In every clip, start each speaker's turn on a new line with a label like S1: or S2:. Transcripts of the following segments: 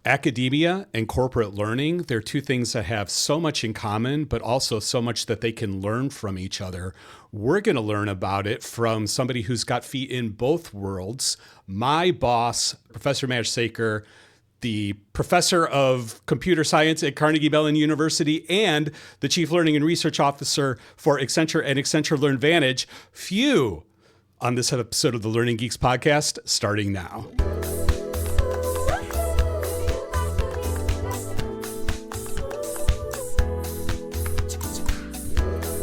S1: academia and corporate learning, they're two things that have so much in common, but also so much that they can learn from each other. We're going to learn about it from somebody who's got feet in both worlds. My boss, Professor Majd Sakr, the professor of computer science at Carnegie Mellon University and the chief learning and research officer for Accenture and Accenture LearnVantage. Phew, on this episode of the Learning Geeks podcast, starting now.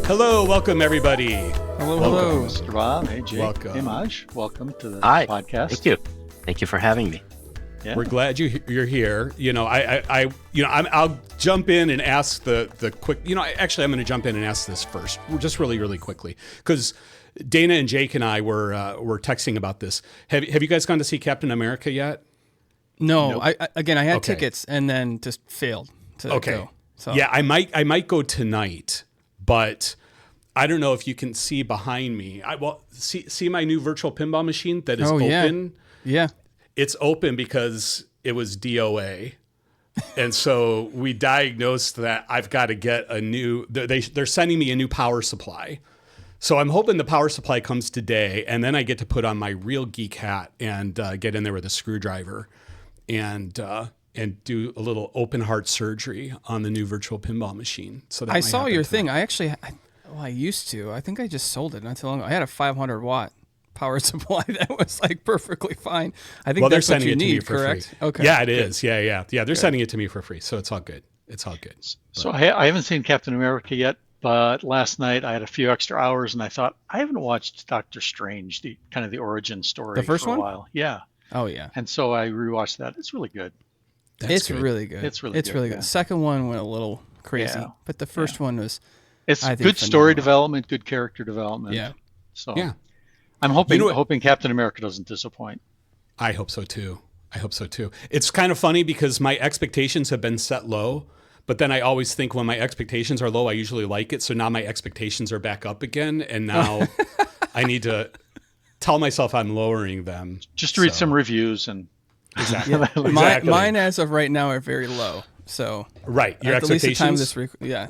S1: Hello, welcome everybody.
S2: Hello, Mr. Bob. Hey, Jake.
S1: Welcome.
S2: Hey, Maj. Welcome to the
S3: Hi.
S2: podcast.
S3: Thank you. Thank you for having me.
S2: Yeah.
S1: We're glad you're here. I'll jump in and ask the quick. I'm going to jump in and ask this first, just really quickly, because Dana and Jake and I were texting about this. Have you guys gone to see Captain America yet?
S4: No.
S2: Nope.
S4: I had tickets and then just failed to go. So.
S1: Yeah, I might go tonight, but I don't know if you can see behind me. See my new virtual pinball machine that is open.
S4: Yeah.
S1: It's open because it was DOA. And so we diagnosed that I've got to get a new, they're sending me a new power supply. So I'm hoping the power supply comes today, and then I get to put on my real geek hat and get in there with a screwdriver and do a little open heart surgery on the new virtual pinball machine. So that
S4: I saw your thing. I used to. I think I just sold it not too long ago. I had a 500 watt power supply that was like perfectly fine. I think that's what you need, correct?
S1: Free.
S4: Okay.
S1: Yeah, it is. Yeah. They're sending it to me for free, so it's all good.
S2: So I haven't seen Captain America yet, but last night I had a few extra hours, and I thought I haven't watched Doctor Strange, the kind of the origin story,
S4: the first
S2: for a
S4: one?
S2: while. Yeah.
S4: Oh yeah.
S2: And so I rewatched that. It's really good.
S4: It's really good.
S2: It's really good.
S4: The second one went a little crazy, but the first one was.
S2: It's good story development, good character development.
S4: Yeah.
S2: So
S1: yeah.
S2: I'm hoping Captain America doesn't disappoint.
S1: I hope so too. It's kind of funny because my expectations have been set low, but then I always think when my expectations are low, I usually like it. So now my expectations are back up again, and now I need to tell myself I'm lowering them.
S2: Just to read some reviews and
S1: exactly.
S4: Exactly. Mine as of right now are very low. So
S1: right, your expectations.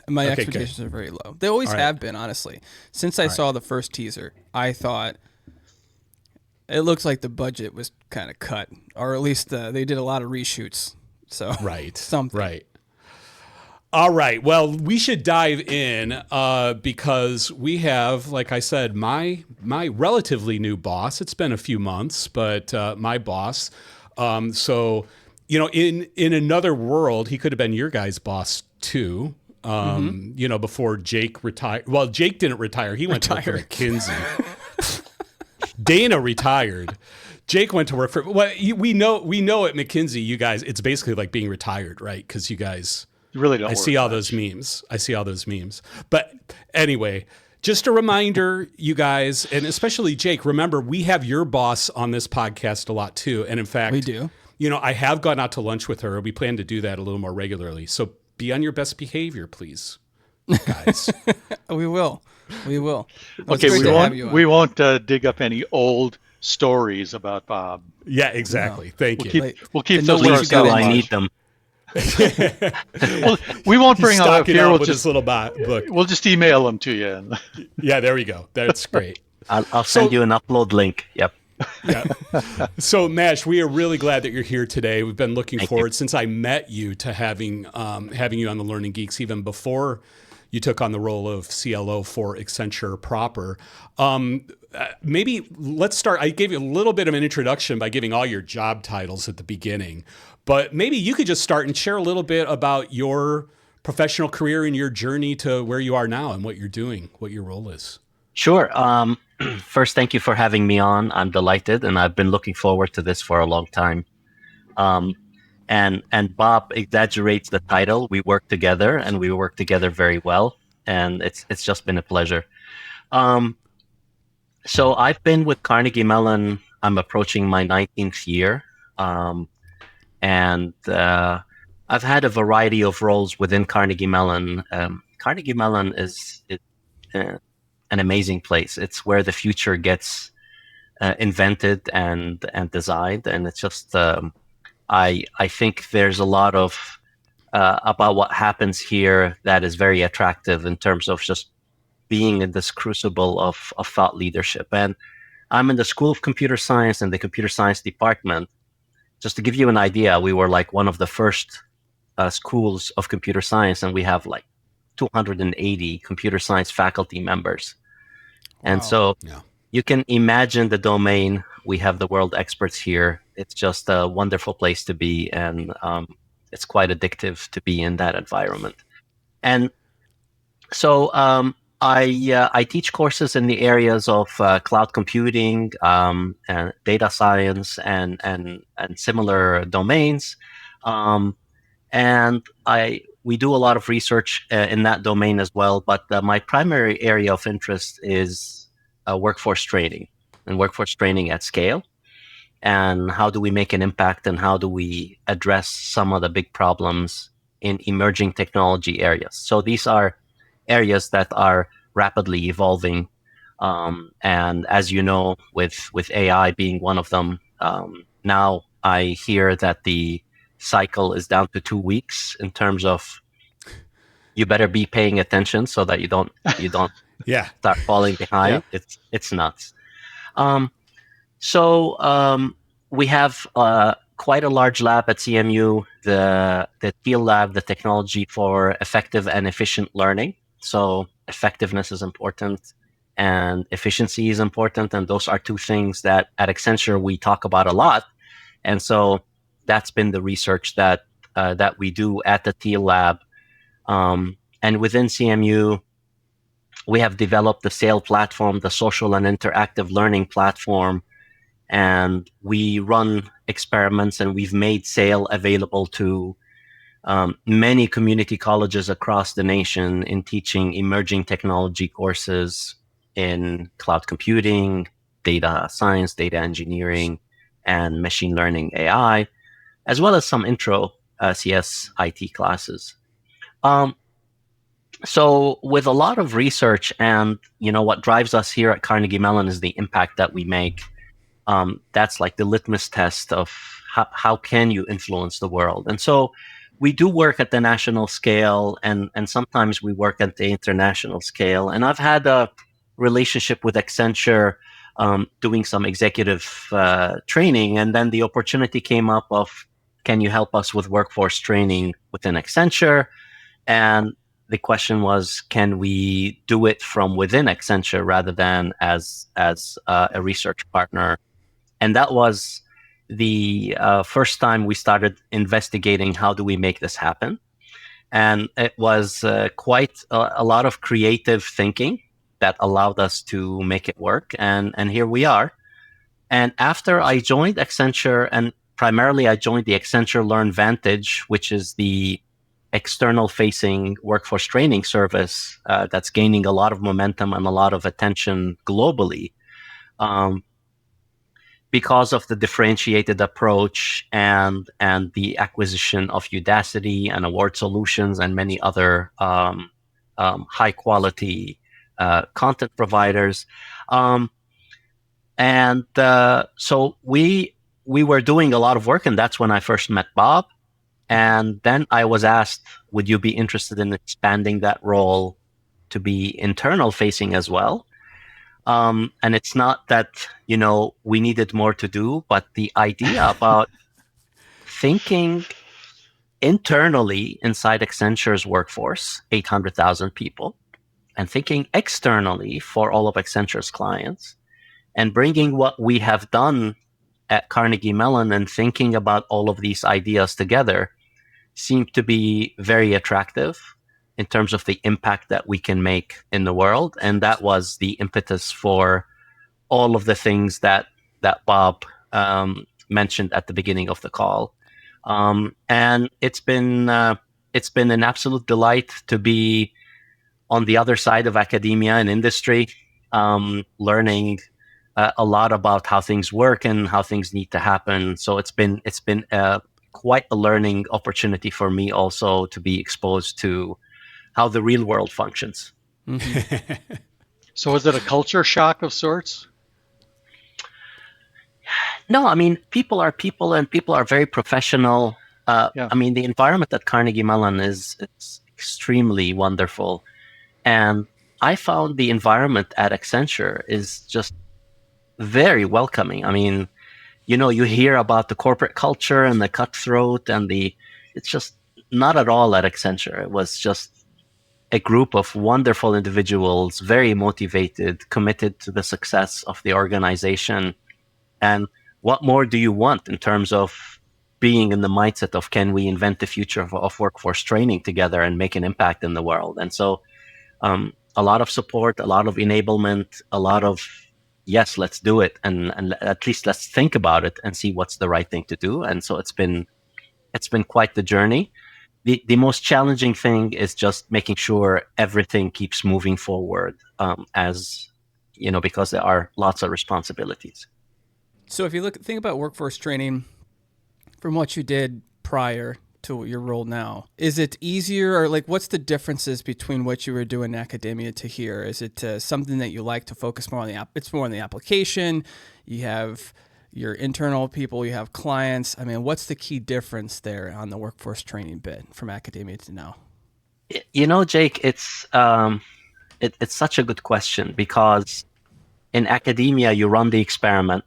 S4: My expectations are very low. They always have been, honestly. Since I saw the first teaser, I thought it looks like the budget was kind of cut, or at least they did a lot of reshoots. So something.
S1: Right. All right. Well, we should dive in because we have, like I said, my relatively new boss. It's been a few months, but my boss. So. In another world, he could have been your guy's boss too. Before Jake retired. Well, Jake didn't retire. He went to work for McKinsey. Dana retired. Jake went to work for. Well, we know at McKinsey, you guys, it's basically like being retired, right? Because you guys
S2: really don't.
S1: I see all those memes. But anyway. Just a reminder, you guys, and especially Jake, remember, we have your boss on this podcast a lot too. And in fact,
S4: we do.
S1: I have gone out to lunch with her. We plan to do that a little more regularly. So be on your best behavior, please, guys.
S4: We will.
S2: Okay, we won't dig up any old stories about Bob.
S1: Yeah, exactly. No. Thank you.
S2: We'll keep those to ourselves.
S3: I need them.
S2: Well, we won't bring them up here.
S1: We'll just this little book.
S2: We'll just email them to you.
S1: Yeah, there we go. That's great.
S3: I'll send you an upload link. Yep.
S1: Yeah. So, Mash, we are really glad that you're here today. We've been looking forward since I met you to having you on the Learning Geeks, even before you took on the role of CLO for Accenture proper. Maybe let's start. I gave you a little bit of an introduction by giving all your job titles at the beginning, but maybe you could just start and share a little bit about your professional career and your journey to where you are now and what you're doing, what your role is.
S3: Sure. First, thank you for having me on. I'm delighted, and I've been looking forward to this for a long time. And Bob exaggerates the title. We work together, and we work together very well, and it's just been a pleasure. So I've been with Carnegie Mellon. I'm approaching my 19th year, and I've had a variety of roles within Carnegie Mellon. Carnegie Mellon is an amazing place. It's where the future gets invented and designed, and it's just I think there's a lot of about what happens here that is very attractive in terms of just being in this crucible of thought leadership. And I'm in the School of Computer Science and the Computer Science department. Just to give you an idea, we were like one of the first schools of computer science, and we have like 280 computer science faculty members. Wow. And so you can imagine the domain. We have the world experts here. It's just a wonderful place to be, and it's quite addictive to be in that environment. And so I teach courses in the areas of cloud computing, and data science, and similar domains. And we do a lot of research in that domain as well. But my primary area of interest is workforce training and workforce training at scale. And how do we make an impact, and how do we address some of the big problems in emerging technology areas? So these are areas that are rapidly evolving. And as you know, with AI being one of them, now I hear that the cycle is down to 2 weeks in terms of you better be paying attention so that you don't start falling behind. Yeah. It's nuts. So we have quite a large lab at CMU, the TEAL lab, the Technology for Effective and Efficient Learning. So effectiveness is important and efficiency is important. And those are two things that at Accenture we talk about a lot. And so that's been the research that we do at the TEAL lab. And within CMU, we have developed the SAIL platform, the Social and Interactive Learning Platform. And we run experiments, and we've made SAIL available to many community colleges across the nation in teaching emerging technology courses in cloud computing, data science, data engineering, and machine learning AI, as well as some intro CS IT classes. So with a lot of research, and what drives us here at Carnegie Mellon is the impact that we make. That's like the litmus test of how can you influence the world. And so we do work at the national scale, and sometimes we work at the international scale. And I've had a relationship with Accenture doing some executive training, and then the opportunity came up of, can you help us with workforce training within Accenture? And the question was, can we do it from within Accenture rather than as a research partner? And that was the first time we started investigating how do we make this happen. And it was quite a lot of creative thinking that allowed us to make it work. And here we are. And after I joined Accenture, and primarily I joined the Accenture Learn Vantage, which is the external facing workforce training service that's gaining a lot of momentum and a lot of attention globally. Because of the differentiated approach and the acquisition of Udacity and Award Solutions and many other high quality content providers. So we were doing a lot of work, and that's when I first met Bob. And then I was asked, would you be interested in expanding that role to be internal facing as well? And it's not that, we needed more to do, but the idea about thinking internally inside Accenture's workforce, 800,000 people, and thinking externally for all of Accenture's clients, and bringing what we have done at Carnegie Mellon and thinking about all of these ideas together seemed to be very attractive in terms of the impact that we can make in the world. And that was the impetus for all of the things that Bob mentioned at the beginning of the call. And it's been an absolute delight to be on the other side of academia and industry, learning a lot about how things work and how things need to happen. So it's been quite a learning opportunity for me also to be exposed to how the real world functions.
S2: Mm-hmm. So is it a culture shock of sorts?
S3: No, I mean, people are people, and people are very professional.
S2: Yeah.
S3: I mean, the environment at Carnegie Mellon is extremely wonderful. And I found the environment at Accenture is just very welcoming. I mean, you hear about the corporate culture and the cutthroat it's just not at all at Accenture. It was just a group of wonderful individuals, very motivated, committed to the success of the organization. And what more do you want in terms of being in the mindset of, can we invent the future of workforce training together and make an impact in the world? And so a lot of support, a lot of enablement, a lot of, yes, let's do it. And at least let's think about it and see what's the right thing to do. And so it's been quite the journey. The most challenging thing is just making sure everything keeps moving forward, because there are lots of responsibilities.
S4: So if you think about workforce training from what you did prior to your role now, is it easier, or like what's the differences between what you were doing in academia to here? Is it something that you like to focus more on it's more on the application? You have your internal people, you have clients. I mean, what's the key difference there on the workforce training bit from academia to now?
S3: Jake, it's such a good question, because in academia, you run the experiment,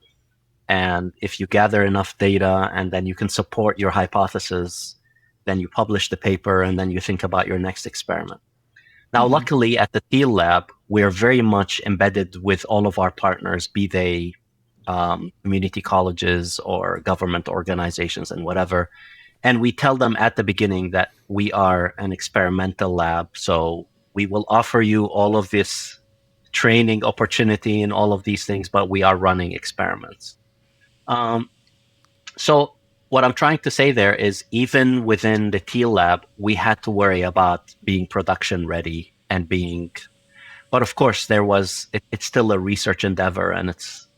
S3: and if you gather enough data and then you can support your hypothesis, then you publish the paper, and then you think about your next experiment. Now, luckily at the Teal Lab, we're very much embedded with all of our partners, be they community colleges or government organizations and whatever. And we tell them at the beginning that we are an experimental lab. So we will offer you all of this training opportunity and all of these things, but we are running experiments. So what I'm trying to say there is, even within the Teal Lab, we had to worry about being production ready and but of course it's still a research endeavor, and it's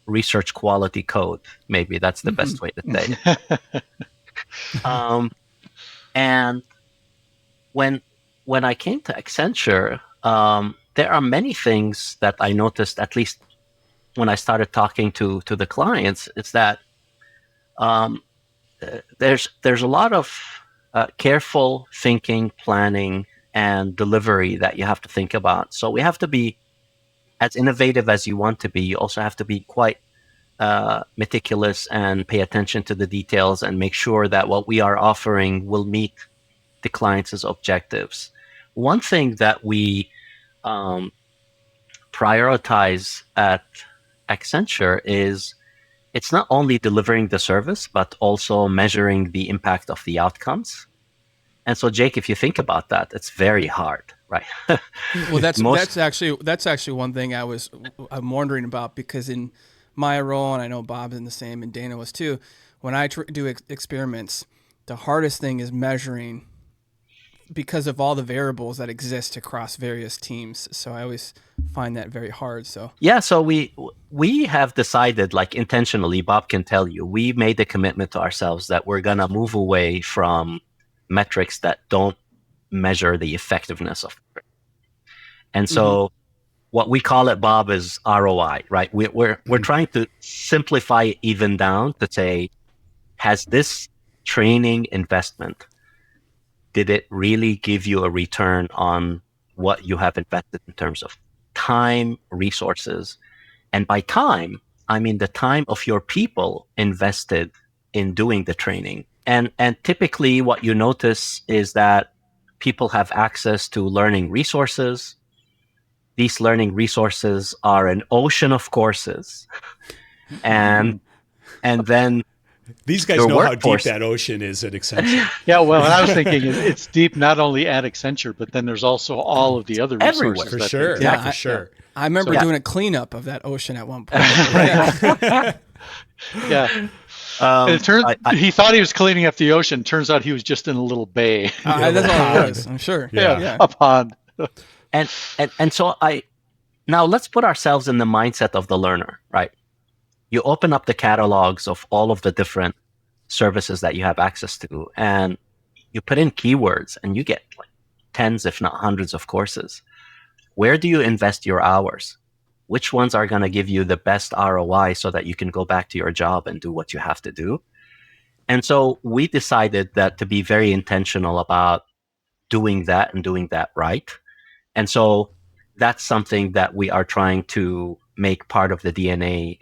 S3: research quality code. Maybe that's the best way to say it. And when I came to Accenture, there are many things that I noticed, at least when I started talking to the clients, is that there's a lot of careful thinking, planning, and delivery that you have to think about. So we have to be as innovative as you want to be. You also have to be quite meticulous and pay attention to the details and make sure that what we are offering will meet the client's objectives. One thing that we prioritize at Accenture is, it's not only delivering the service, but also measuring the impact of the outcomes. And so, Jake, if you think about that, it's very hard, right?
S4: Well, that's actually one thing I'm wondering about, because in my role, and I know Bob's in the same, and Dana was too, when I do experiments, the hardest thing is measuring, because of all the variables that exist across various teams. So I always find that very hard. So
S3: yeah, so we have decided, like intentionally, Bob can tell you, we made a commitment to ourselves that we're gonna move away from metrics that don't measure the effectiveness of it. And so what we call it, Bob, is ROI, right? We're trying to simplify it even down to say, has this training investment, did it really give you a return on what you have invested in terms of time, resources? And by time, I mean the time of your people invested in doing the training. And typically what you notice is that people have access to learning resources. These learning resources are an ocean of courses. And then
S1: these guys know how deep that ocean is at Accenture.
S2: Yeah, well, what I was thinking is, it's deep not only at Accenture, but then there's also all of the other resources.
S3: Everywhere.
S1: For sure.
S4: Yeah,
S1: for sure.
S4: I remember doing a cleanup of that ocean at one point.
S2: Yeah. And it turns he thought he was cleaning up the ocean. Turns out he was just in a little bay.
S4: That's all it was, I'm sure.
S2: Yeah. A pond.
S3: And so now let's put ourselves in the mindset of the learner, right? You open up the catalogs of all of the different services that you have access to, and you put in keywords, and you get like tens, if not hundreds of courses. Where do you invest your hours? which ones are going to give you the best ROI so that you can go back to your job and do what you have to do. And so we decided that to be very intentional about doing that and doing that right. And so that's something that we are trying to make part of the DNA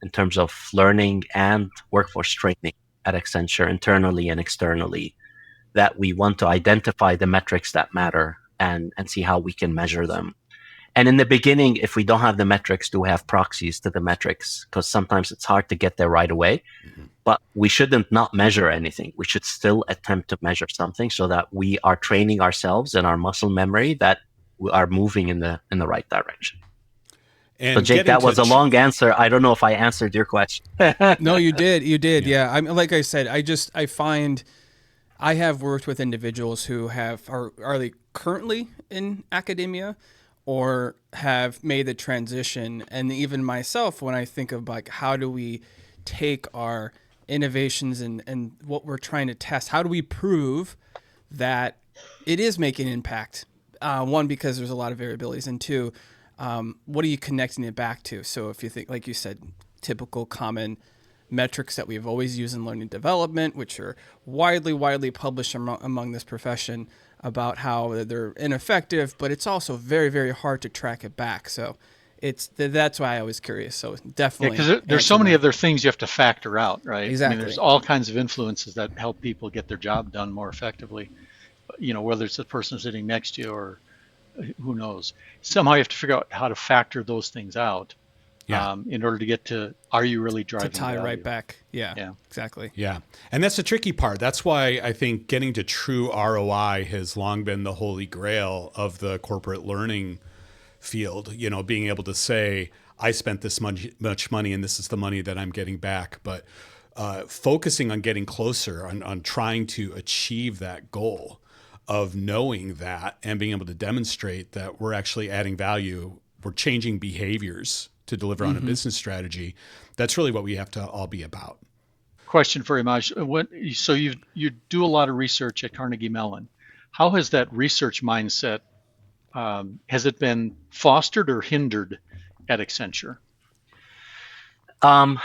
S3: in terms of learning and workforce training at Accenture, internally and externally, that we want to identify the metrics that matter and see how we can measure them. And in the beginning, if we don't have the metrics, do we have proxies to the metrics? Because sometimes it's hard to get there right away. But we shouldn't not measure anything. We should still attempt to measure something so that we are training ourselves and our muscle memory that we are moving in the right direction. And so, Jake, that was a long answer. I don't know if I answered your question.
S4: No, you did. You did. Yeah. I mean, like I said, I find I have worked with individuals who are they currently in academia or have made the transition. And even myself, when I think of like, how do we take our innovations and what we're trying to test, how do we prove that it is making an impact? One, because there's a lot of variabilities, and two, what are you connecting it back to? So if you think, like you said, typical common metrics that we've always used in learning development, which are widely published among this profession about how they're ineffective, but it's also very, very hard to track it back. So that's why I was curious. So definitely,
S2: because there's so many other things you have to factor out, right?
S4: Exactly.
S2: I mean, there's all kinds of influences that help people get their job done more effectively. Whether it's the person sitting next to you or who knows. Somehow you have to figure out how to factor those things out. Yeah. In order to get to, are you really driving
S4: to tie
S2: value?
S4: Right back? Yeah, exactly.
S1: Yeah, and that's the tricky part. That's why I think getting to true ROI has long been the holy grail of the corporate learning field. Being able to say, I spent this much money and this is the money that I'm getting back. But focusing on getting closer, on trying to achieve that goal of knowing that and being able to demonstrate that we're actually adding value, we're changing behaviors to deliver on a business strategy. That's really what we have to all be about.
S2: Question for you, Majd. So you do a lot of research at Carnegie Mellon. How has that research mindset, has it been fostered or hindered at Accenture?
S3: I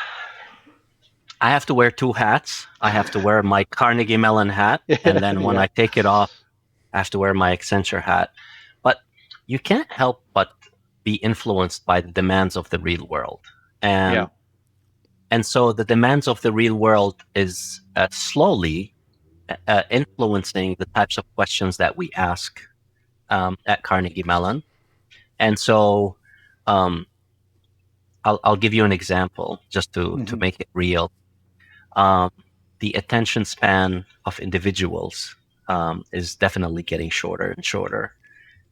S3: have to wear two hats. I have to wear my Carnegie Mellon hat, and then when I take it off, I have to wear my Accenture hat. But you can't help but be influenced by the demands of the real world. And so the demands of the real world is slowly influencing the types of questions that we ask at Carnegie Mellon. And so I'll give you an example just to make it real. The attention span of individuals is definitely getting shorter and shorter.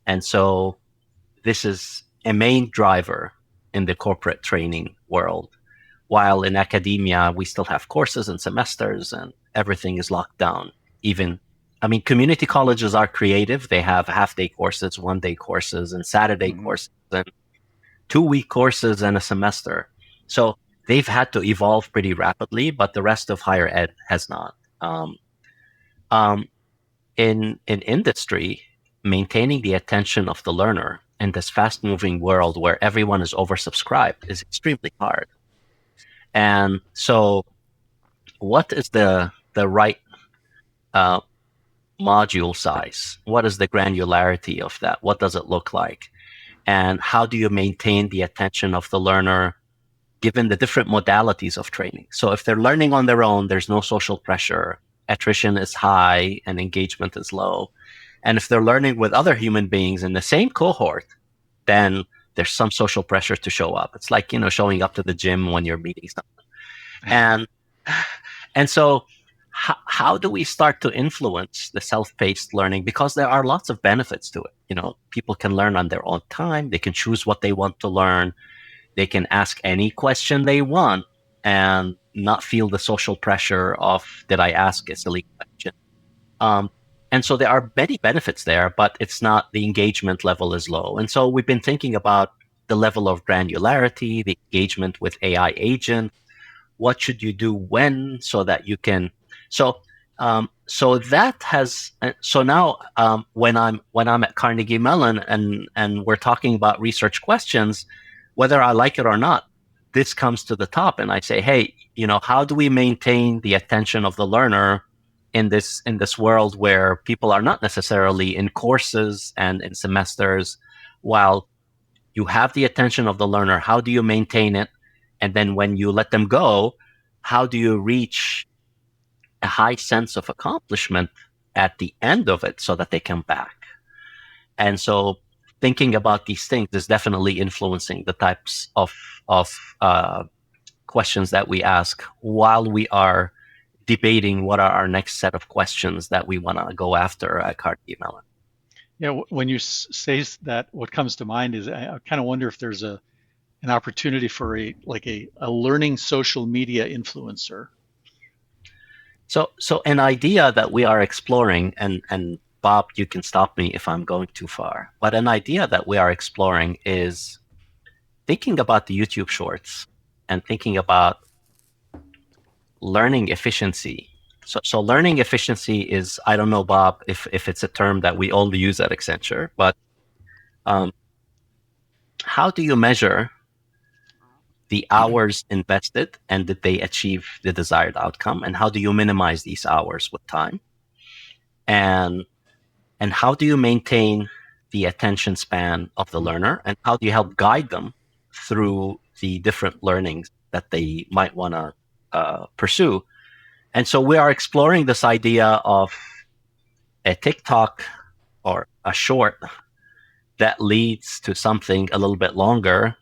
S3: And so this is a main driver in the corporate training world. While in academia, we still have courses and semesters and everything is locked down. Community colleges are creative. They have half-day courses, one-day courses, and Saturday courses, and 2-week courses and a semester. So they've had to evolve pretty rapidly, but the rest of higher ed has not. In industry, maintaining the attention of the learner in this fast-moving world where everyone is oversubscribed is extremely hard. And so what is the right module size? What is the granularity of that? What does it look like? And how do you maintain the attention of the learner given the different modalities of training? So if they're learning on their own, there's no social pressure, attrition is high, and engagement is low. And if they're learning with other human beings in the same cohort, then there's some social pressure to show up. It's like, showing up to the gym when you're meeting someone. And so how do we start to influence the self-paced learning? Because there are lots of benefits to it. People can learn on their own time. They can choose what they want to learn. They can ask any question they want and not feel the social pressure of, did I ask a silly question? And so there are many benefits there, but it's not, the engagement level is low. And so we've been thinking about the level of granularity, the engagement with AI agent. What should you do when, so that you can, so that has, so now when I'm at Carnegie Mellon and we're talking about research questions, whether I like it or not, this comes to the top, and I say, hey, how do we maintain the attention of the learner in this world where people are not necessarily in courses and in semesters? While you have the attention of the learner, how do you maintain it? And then when you let them go, how do you reach a high sense of accomplishment at the end of it so that they come back? And so thinking about these things is definitely influencing the types of questions that we ask while we are debating what are our next set of questions that we want to go after at Carnegie Mellon.
S2: Yeah, when you say that, what comes to mind is I kind of wonder if there's an opportunity for a learning social media influencer.
S3: So an idea that we are exploring, and Bob, you can stop me if I'm going too far, but an idea that we are exploring is thinking about the YouTube shorts and thinking about learning efficiency. So learning efficiency is, I don't know, Bob, if it's a term that we all use at Accenture, but how do you measure the hours invested and did they achieve the desired outcome? And how do you minimize these hours with time? And how do you maintain the attention span of the learner? And how do you help guide them through the different learnings that they might want to pursue? And so we are exploring this idea of a TikTok or a short that leads to something a little bit longer,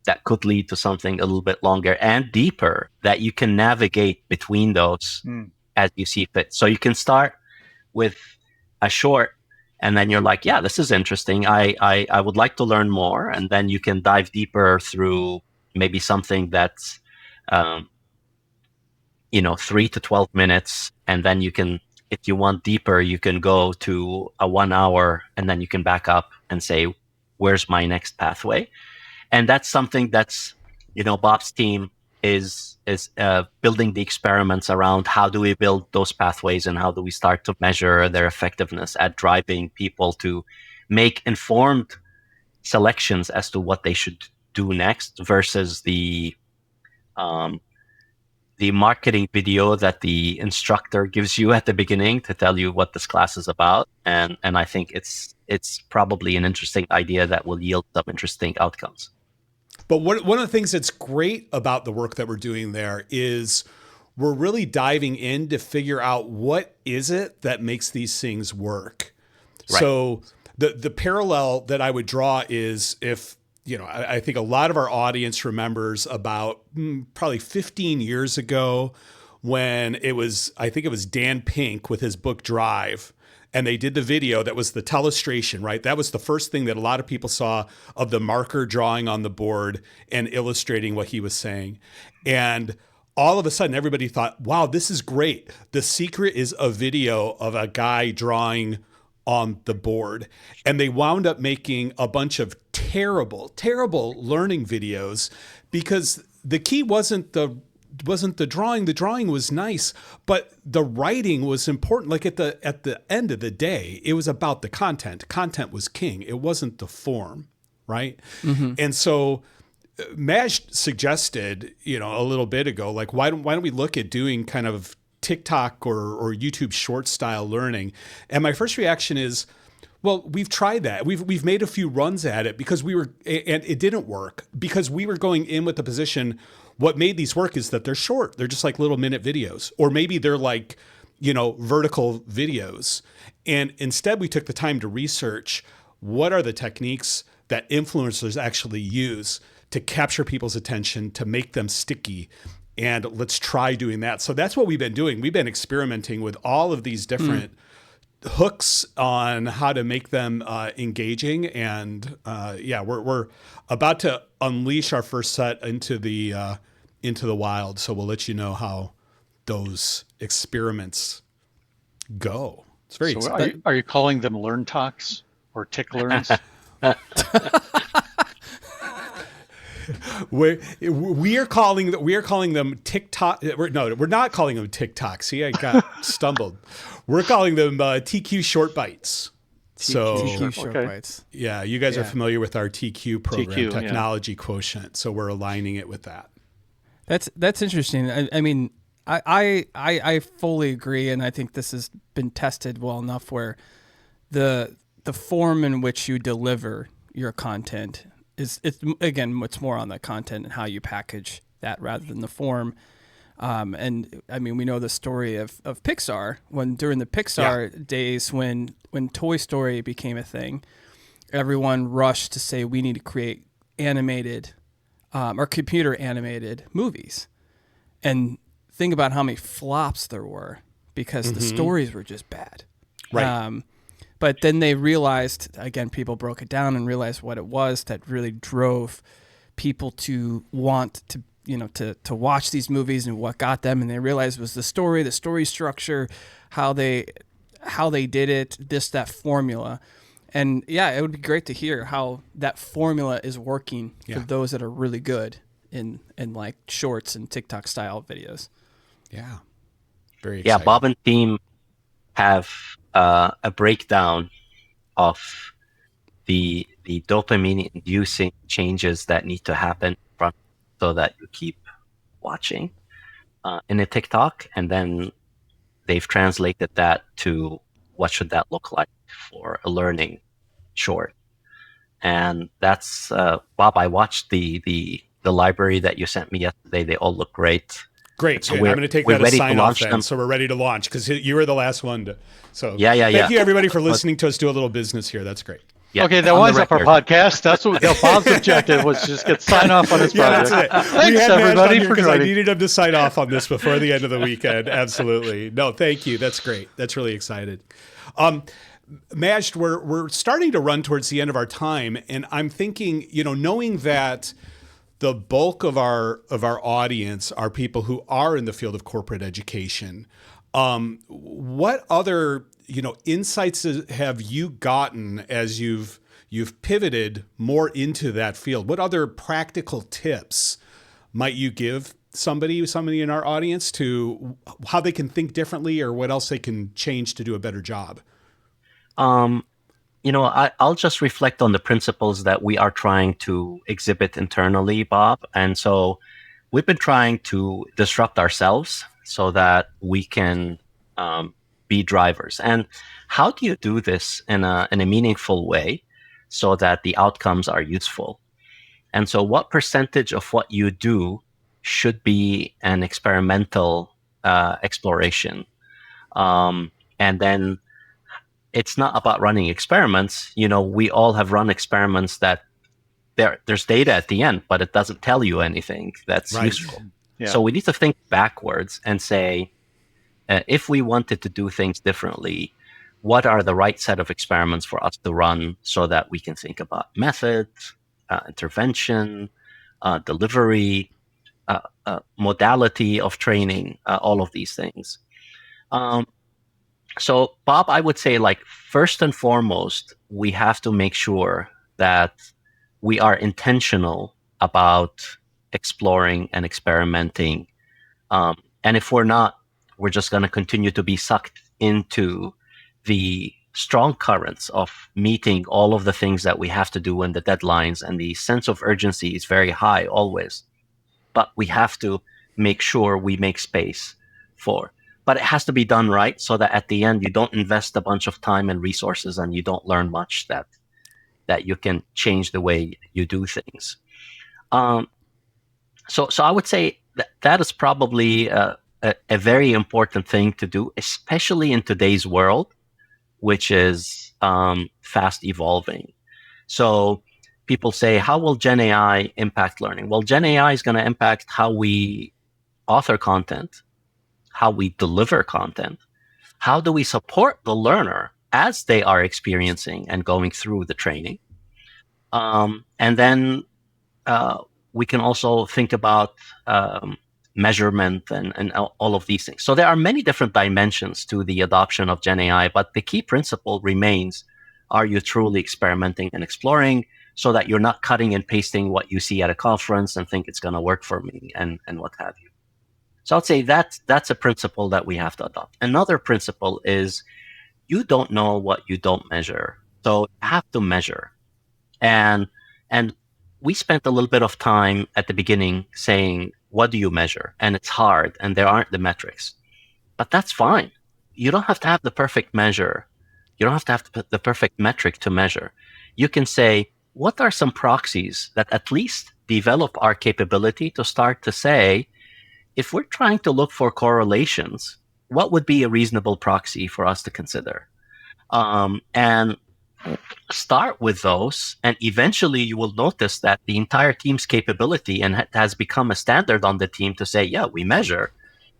S3: that could lead to something a little bit longer and deeper, that you can navigate between those as you see fit. So you can start with a short, and then you're like, yeah, this is interesting. I would like to learn more. And then you can dive deeper through maybe something that's 3 to 12 minutes. And then you can, if you want deeper, you can go to a 1 hour, and then you can back up and say, where's my next pathway? And that's something that's, Bob's team is building the experiments around how do we build those pathways and how do we start to measure their effectiveness at driving people to make informed selections as to what they should do next versus the marketing video that the instructor gives you at the beginning to tell you what this class is about. And I think it's probably an interesting idea that will yield some interesting outcomes.
S1: But one of the things that's great about the work that we're doing there is we're really diving in to figure out what is it that makes these things work. Right. So the parallel that I would draw is if, I think a lot of our audience remembers about probably 15 years ago when I think it was Dan Pink with his book Drive. And they did the video that was the telestration, right? That was the first thing that a lot of people saw of the marker drawing on the board and illustrating what he was saying. And all of a sudden, everybody thought, wow, this is great. The secret is a video of a guy drawing on the board. And they wound up making a bunch of terrible, terrible learning videos because the key wasn't the drawing. The drawing was nice, but the writing was important. Like at the end of the day, it was about the content. Content was king. It wasn't the form, right? Mm-hmm. And so Maj suggested, a little bit ago, like why don't we look at doing kind of TikTok or YouTube short style learning? And my first reaction is, well, we've tried that. We've made a few runs at it because and it didn't work because we were going in with the position. What made these work is that they're short. They're just like little minute videos, or maybe they're like, vertical videos. And instead we took the time to research what are the techniques that influencers actually use to capture people's attention, to make them sticky. And let's try doing that. So that's what we've been doing. We've been experimenting with all of these different hooks on how to make them engaging. And we're about to unleash our first set into the wild. So we'll let you know how those experiments go. It's very exciting.
S2: Are you calling them Learn Talks or Tick Learns?
S1: We are calling them TikTok. We're not calling them TikTok. See, I got stumbled. We're calling them TQ Short Bites. So
S4: TQ short
S2: Okay.
S4: bites.
S1: yeah, you guys are
S4: Yeah.
S1: familiar with our TQ program,
S2: TQ, yeah.
S1: technology quotient. So we're aligning it with that.
S4: That's interesting. I mean, I fully agree, and I think this has been tested well enough where the form in which you deliver your content it's more on the content and how you package that rather than the form. And I mean, we know the story of Pixar during the Pixar days when Toy Story became a thing, everyone rushed to say we need to create animated or computer animated movies. And think about how many flops there were because the stories were just bad.
S1: Right.
S4: But then they realized, again, people broke it down and realized what it was that really drove people to want to, to watch these movies, and what got them. And they realized it was the story structure, how they did it, that formula. And yeah, it would be great to hear how that formula is working for those that are really good in like shorts and TikTok style videos.
S1: Yeah. Very exciting.
S3: Yeah, Bob and team have a breakdown of the dopamine inducing changes that need to happen so that you keep watching in a TikTok, and then they've translated that to what should that look like for a learning short. And that's Bob, I watched the library that you sent me yesterday. They all look great.
S1: Great.
S3: So
S1: I'm going to take that as sign off then.
S3: them.
S1: So we're ready to launch because you were the last one to. So
S3: Yeah.
S1: Thank you everybody for listening to us do a little business here. That's great.
S3: Yeah,
S2: Okay, that winds up our podcast. That's what Bob's objective was, just get sign off on this project.
S1: Yeah, that's it.
S2: Thanks, everybody, for
S1: because I
S2: joining.
S1: needed him to sign off on this before the end of the weekend. Absolutely. No, thank you. That's great. That's really excited. Majd, we're starting to run towards the end of our time, and I'm thinking, knowing that the bulk of our audience are people who are in the field of corporate education, what other insights have you gotten as you've pivoted more into that field? What other practical tips might you give somebody in our audience to how they can think differently, or what else they can change to do a better job?
S3: I'll just reflect on the principles that we are trying to exhibit internally, Bob. And so we've been trying to disrupt ourselves so that we can be drivers. And how do you do this in a meaningful way so that the outcomes are useful? And so what percentage of what you do should be an experimental exploration? And then it's not about running experiments. We all have run experiments that there's data at the end, but it doesn't tell you anything that's useful.
S2: Yeah.
S3: So we need to think backwards and say, if we wanted to do things differently, what are the right set of experiments for us to run so that we can think about method, intervention, delivery, modality of training, all of these things. So, Bob, I would say, first and foremost, we have to make sure that we are intentional about exploring and experimenting. And if we're not, we're just going to continue to be sucked into the strong currents of meeting all of the things that we have to do and the deadlines, and the sense of urgency is very high always. But we have to make sure we make space for. But it has to be done right so that at the end you don't invest a bunch of time and resources and you don't learn much that you can change the way you do things. So I would say that is probably a very important thing to do, especially in today's world, which is fast evolving. So people say, how will Gen AI impact learning? Well, Gen AI is going to impact how we author content, how we deliver content, how do we support the learner as they are experiencing and going through the training. And then we can also think about measurement and all of these things. So there are many different dimensions to the adoption of Gen AI, but the key principle remains, are you truly experimenting and exploring so that you're not cutting and pasting what you see at a conference and think it's going to work for me and what have you. So I'd say that's a principle that we have to adopt. Another principle is, you don't know what you don't measure. So you have to measure. And we spent a little bit of time at the beginning saying, what do you measure? And it's hard, and there aren't the metrics. But that's fine. You don't have to have the perfect measure. You don't have to have the perfect metric to measure. You can say, what are some proxies that at least develop our capability to start to say, if we're trying to look for correlations, what would be a reasonable proxy for us to consider? And start with those, and eventually you will notice that the entire team's capability and has become a standard on the team to say, yeah, we measure.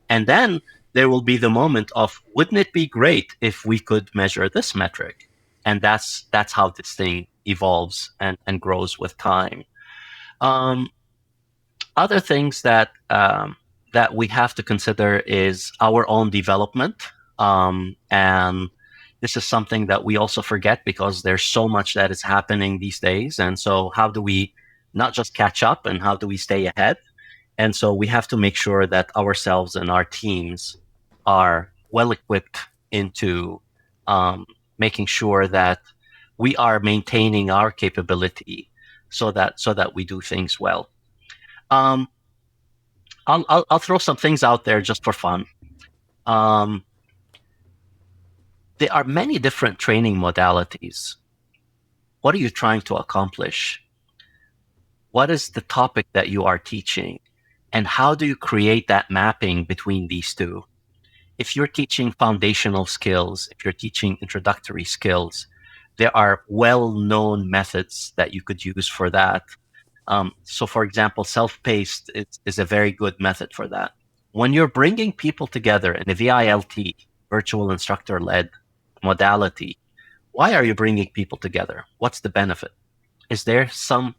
S3: And then there will be the moment of, wouldn't it be great if we could measure this metric? And that's how this thing evolves and grows with time. Other things that we have to consider is our own development. And this is something that we also forget because there's so much that is happening these days. And so how do we not just catch up, and how do we stay ahead? And so we have to make sure that ourselves and our teams are well equipped into making sure that we are maintaining our capability so that we do things well. I'll throw some things out there just for fun. There are many different training modalities. What are you trying to accomplish? What is the topic that you are teaching? And how do you create that mapping between these two? If you're teaching foundational skills, if you're teaching introductory skills, there are well-known methods that you could use for that. So for example, self-paced is a very good method for that. When you're bringing people together in a VILT, virtual instructor-led modality, why are you bringing people together? What's the benefit? Is there some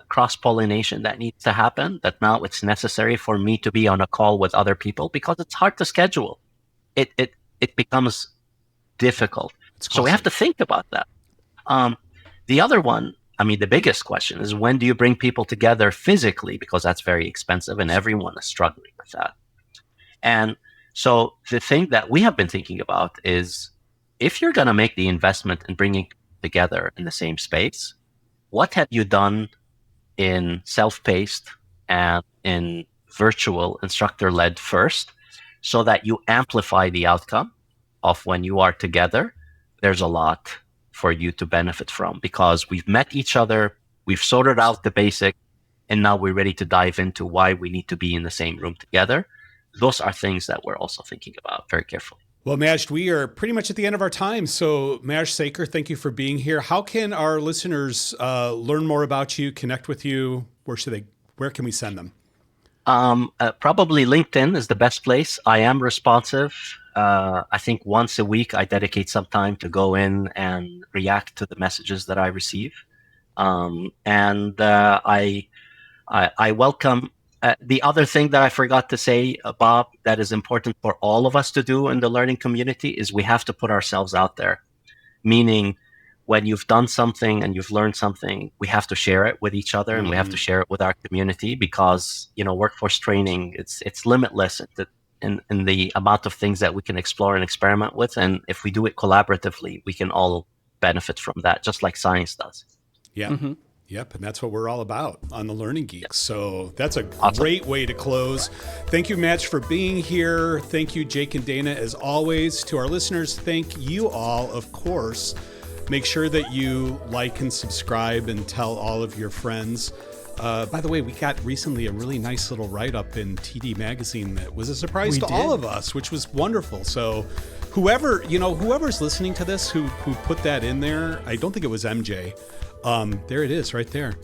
S3: cross-pollination that needs to happen, that now it's necessary for me to be on a call with other people? Because it's hard to schedule. It becomes difficult. So we have to think about that. The other one, the biggest question is, when do you bring people together physically? Because that's very expensive and everyone is struggling with that. And so the thing that we have been thinking about is, if you're going to make the investment in bringing together in the same space, what have you done in self-paced and in virtual instructor-led first, so that you amplify the outcome of when you are together? There's a lot for you to benefit from, because we've met each other, we've sorted out the basic, and now we're ready to dive into why we need to be in the same room together. Those are things that we're also thinking about very carefully.
S1: Well, Majd, we are pretty much at the end of our time. So Majd Sakr, thank you for being here. How can our listeners learn more about you, connect with you? Where can we send them?
S3: Probably LinkedIn is the best place. I am responsive. I think once a week I dedicate some time to go in and react to the messages that I receive. And I welcome. The other thing that I forgot to say, Bob, that is important for all of us to do in the learning community is we have to put ourselves out there. Meaning, when you've done something and you've learned something, we have to share it with each other, and we have to share it with our community, because workforce training, it's limitless in the amount of things that we can explore and experiment with. And if we do it collaboratively, we can all benefit from that, just like science does.
S1: Yeah. Mm-hmm. Yep, and that's what we're all about on the Learning Geeks. Yep. So that's a great way to close. Thank you, Majd, for being here. Thank you, Jake and Dana, as always. To our listeners, thank you all, of course. Make sure that you like and subscribe and tell all of your friends. By the way, we got recently a really nice little write-up in TD Magazine that was a surprise to all of us, which was wonderful. So whoever's listening to this, who put that in there, I don't think it was MJ. There it is right there.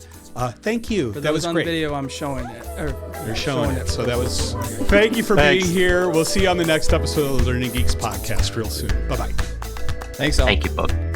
S1: Thank you.
S4: That was on great. Video. I'm showing it.
S1: You're showing it. So that was, thank you for being here. We'll see you on the next episode of the Learning Geeks podcast real soon. Bye-bye.
S4: Thanks all.
S3: Thank you both.